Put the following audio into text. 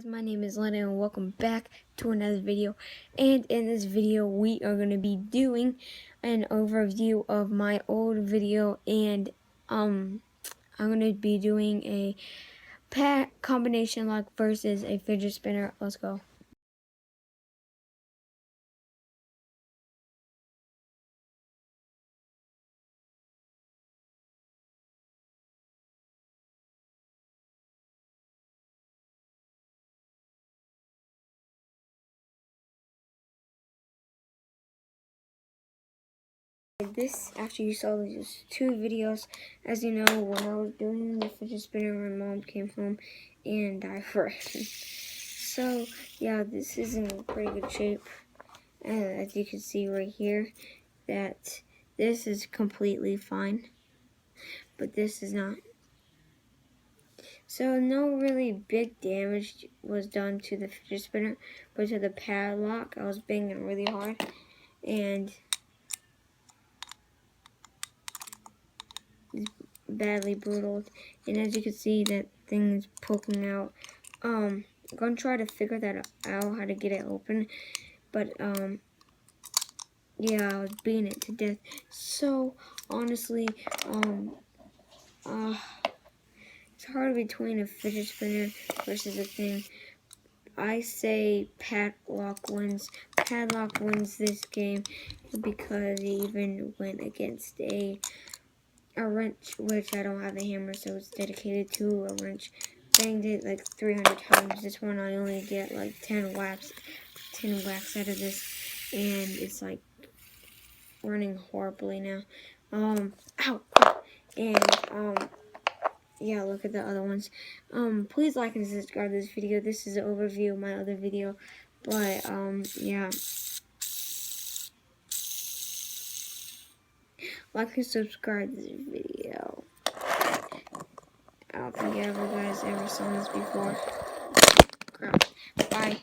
Guys, my name is Lena and welcome back to another video. And in this video we are going to be doing an overview of my old video, and I'm going to be doing a pet combination lock versus a fidget spinner. Let's go. This, after you saw these two videos, as you know, when I was doing the fidget spinner, my mom came home and I froze. So yeah, this is in pretty good shape, and as you can see right here, that this is completely fine, but this is not. So no really big damage was done to the fidget spinner, but to the padlock, I was banging really hard, and badly brutal. And as you can see, that thing is poking out. I'm gonna try to figure that out, how to get it open, but yeah, I was beating it to death. So honestly, it's hard between a fidget spinner versus a thing. I say Padlock wins. Padlock wins this game because he even went against a wrench, which I don't have a hammer, so it's dedicated to a wrench. Banged it like 300 times. This one I only get like 10 whacks out of this, and it's like running horribly now. Ow! And yeah, look at the other ones. Please like and subscribe to this video. This is an overview of my other video, but yeah, like and subscribe to this video. I don't think you guys ever saw this before. Bye.